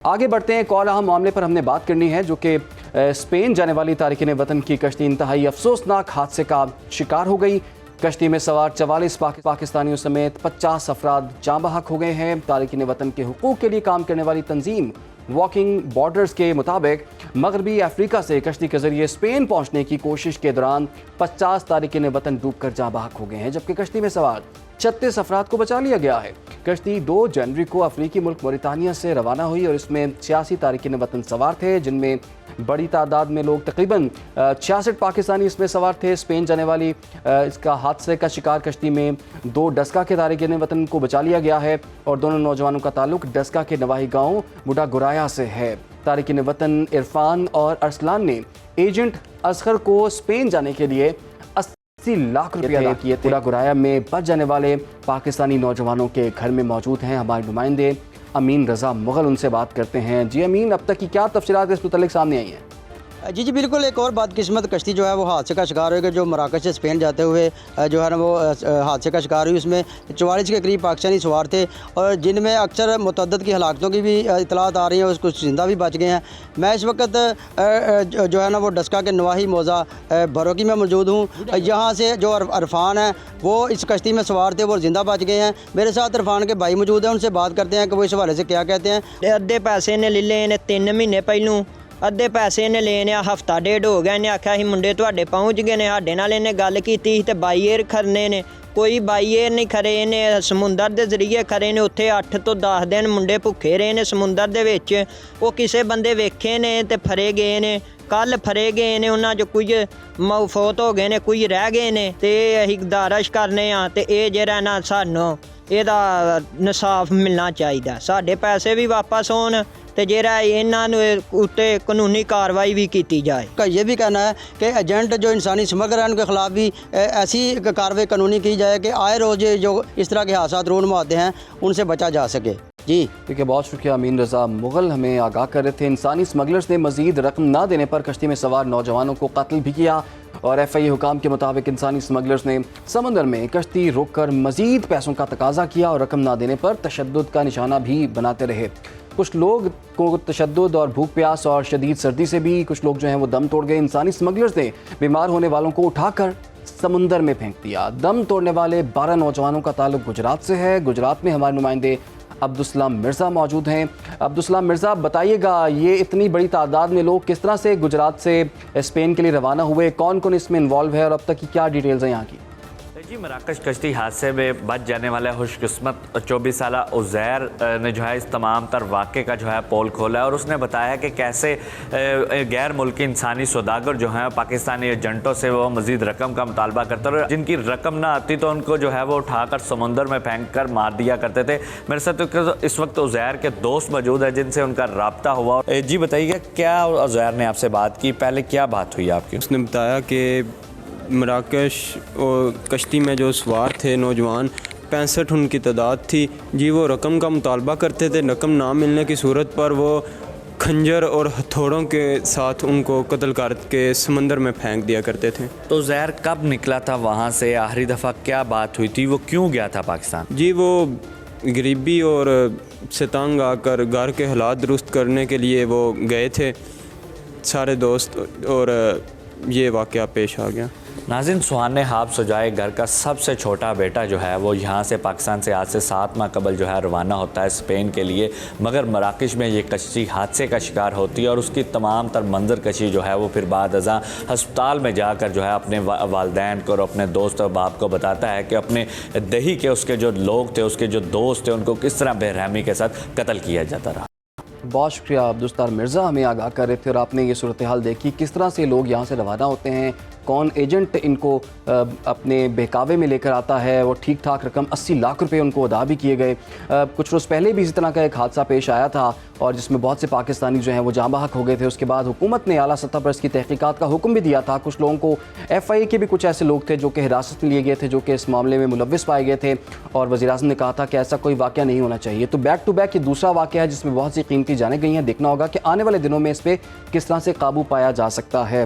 आगे बढ़ते हैं। एक और अहम मामले पर हमने बात करनी है जो कि स्पेन जाने वाली तारिकीन वतन की कश्ती इंतहाई अफसोसनाक हादसे का शिकार हो गई। कश्ती में सवार 44 पाकिस्तानियों समेत 50 अफराद जाँ बहक हो गए हैं। तारिकीन वतन के हुकूक के लिए काम करने वाली तंजीम वॉकिंग बॉर्डर्स के मुताबिक मगरबी अफ्रीका से कश्ती के जरिए स्पेन पहुंचने की कोशिश के दौरान 50 तारिकीन वतन डूबकर जाँ बहक हो गए हैं, जबकि कश्ती में सवार 36 अफराद को बचा लिया गया है। कश्ती 2 जनवरी को अफ्रीकी मुल्क मोरितानिया से रवाना हुई और इसमें 86 तारिकीन वतन सवार थे, जिनमें बड़ी तादाद में लोग तकरीबन 66 पाकिस्तानी इसमें सवार थे। स्पेन जाने वाली इसका हादसे का शिकार कश्ती में 2 डस्का के तारिकीन वतन को बचा लिया गया है और दोनों नौजवानों का ताल्लुक डस्का के नवाही गाँव बुढ़ा गुराया से है। तारिकीन वतन इरफान और अरसलान ने एजेंट असगर को स्पेन जाने के लिए 80 लाख रुपए अदा किए थे। बुढ़ा गुराया में बच जाने वाले पाकिस्तानी नौजवानों के घर में मौजूद हैं हमारे नुमाइंदे अमीन रजा मुगल, उनसे बात करते हैं। जी अमीन, अब तक की क्या तफसीलात इस मुतालिक सामने आई हैं? जी बिल्कुल, एक और बदकिस्मत कश्ती जो है वो हादसे का शिकार हुई, जो मराकश से स्पेन जाते हुए जो है ना वो हादसे का शिकार हुई। उसमें 44 के करीब पाकिस्तानी सवार थे और जिनमें अक्सर मुतअद्दिद की हलाकतों की भी इतलात आ रही हैं, कुछ जिंदा भी बच गए हैं। मैं इस वक्त जो है ना वो डस्का के नवाही मौज़ा भरोकी में मौजूद हूँ। यहाँ से जो अरफान है वो इस कश्ती में सवार थे, वो जिंदा बच गए हैं। मेरे साथ इरफान के भाई मौजूद हैं, उनसे बात करते हैं कि वो इस हवाले से क्या कहते हैं। अद्धे पैसे ने ले लेने 3 महीने पहलू, अद्धे पैसे ने लेने हफ्ता डेढ़ हो गया। इन्हें आख्या ही मुंडे तुहाडे पहुँच गए ने, साडे नाल इन्हें गल कीती ते बाई एयर खरने ने, कोई बाई एयर नहीं खरे। इन्हें समुंदर के जरिए खरे ने। उत्थे 8 तो 10 दिन मुंडे भुखे रहे ने समुंदर दे विच। वो किसे बंदे वेखे ने ते फरे गए ने, कल फरे गए ने। उन्हां जो कुछ मौफूत हो गए ने, कुछ रह गए ने। ते असीं गुजारिश करने आ ते ये जेहड़ा ना सानू ਇਹਦਾ इंसाफ मिलना चाहिए, साढ़े पैसे भी वापस होन ते जेरा इन्हों उत्ते कानूनी कार्रवाई भी की जाए। का ये भी कहना है कि एजेंट जो इंसानी स्मगलर हैं उनके खिलाफ भी ऐसी कार्रवाई कानूनी की जाए कि आए रोज़ जो इस तरह के हादसा रूनमा होते हैं उनसे बचा जा सके। जी ठीक है, बहुत शुक्रिया अमीन रजा मुगल, हमें आगाह कर रहे थे। इंसानी स्मगलर्स ने मजीद रकम ना देने पर कश्ती में सवार नौजवानों को कत्ल भी किया और FIA हुकाम के मुताबिक इंसानी स्मगलर्स ने समंदर में कश्ती रोक कर मजीद पैसों का तकाजा किया और रकम ना देने पर तशद्दुद का निशाना भी बनाते रहे। कुछ लोग को तशद्दुद और भूख प्यास और शदीद सर्दी से भी कुछ लोग जो हैं वो दम तोड़ गए। इंसानी स्मगलर्स ने बीमार होने वालों को उठाकर समुंदर में फेंक दिया। दम तोड़ने वाले 12 नौजवानों का ताल्लुक गुजरात से है। गुजरात में हमारे नुमाइंदे अब्दुलसलाम मिर्ज़ा मौजूद हैं। अब्दुलसलाम मिर्ज़ा, बताइएगा ये इतनी बड़ी तादाद में लोग किस तरह से गुजरात से स्पेन के लिए रवाना हुए, कौन कौन इसमें इन्वॉल्व है और अब तक की क्या डिटेल्स हैं यहाँ की? जी, मराकश कश्ती हादसे में बच जाने वाला खुशकिस्मत 24 साला उज़ैर ने जो है इस तमाम तर वाक़े का जो है पोल खोला है और उसने बताया कि कैसे गैर मुल्की इंसानी सौदागर जो हैं पाकिस्तानी एजेंटों से वो मज़ीद रकम का मुतालबा करते और जिनकी रकम ना आती तो उनको जो है वो उठाकर समुंदर में फेंक कर मार दिया करते थे। मेरे साथ तो इस वक्त उज़ैर के दोस्त मौजूद है जिनसे उनका रब्ता हुआ। जी बताइएगा, क्या उज़ैर ने आपसे बात की, पहले क्या बात हुई आपकी? उसने बताया कि मराकश और कश्ती में जो सवार थे नौजवान 65 उनकी तादाद थी जी, वो रकम का मुतालबा करते थे। रकम ना मिलने की सूरत पर वो खंजर और हथौड़ों के साथ उनको कत्ल करके समंदर में फेंक दिया करते थे। तो ज़ैर कब निकला था वहाँ से, आखिरी दफ़ा क्या बात हुई थी, वो क्यों गया था पाकिस्तान? जी, वो गरीबी और से तंग आकर घर के हालात दुरुस्त करने के लिए वो गए थे सारे दोस्त और ये वाक़या पेश आ गया। नाज़रीन, सुहाने हाब सजाए घर का सबसे छोटा बेटा जो है वो यहाँ से पाकिस्तान से आज से 7 माह कबल जो है रवाना होता है स्पेन के लिए, मगर मराकश में ये कश्ती हादसे का शिकार होती है और उसकी तमाम तर मंजर कशी जो है वो फिर बाद अज़ां हस्पताल में जाकर जो है अपने वालदैन को और अपने दोस्त और बाप को बताता है कि अपने दही के उसके जो लोग थे, उसके जो दोस्त थे, उनको किस तरह बेरहमी के साथ कत्ल किया जाता रहा। बहुत शुक्रिया अब्दुलसतार मिर्ज़ा, हमें आगाह कर रहे थे और आपने ये सूरत हाल देखी किस तरह से लोग यहाँ से रवाना होते हैं, कौन एजेंट इनको अपने बहकावे में लेकर आता है। वो ठीक ठाक रकम 80 लाख रुपए उनको अदा भी किए गए। कुछ रोज़ पहले भी इसी तरह का एक हादसा पेश आया था और जिसमें बहुत से पाकिस्तानी जो हैं वो जाँ बहक हो गए थे। उसके बाद हुकूमत ने आला सतह पर इसकी तहकीकात का हुक्म भी दिया था। कुछ लोगों को FIA के भी कुछ ऐसे लोग थे जो कि हिरासत में लिए गए थे, जो कि इस मामले में मुलव्विस पाए गए थे और वज़ीर-ए-आज़म ने कहा था कि ऐसा कोई वाक़या नहीं होना चाहिए। तो बैक टू बैक ये दूसरा वाक़या है जिसमें बहुत सी कीमती जानें गई हैं। देखना होगा कि आने वाले दिनों में इस पर किस तरह से काबू पाया जा सकता है।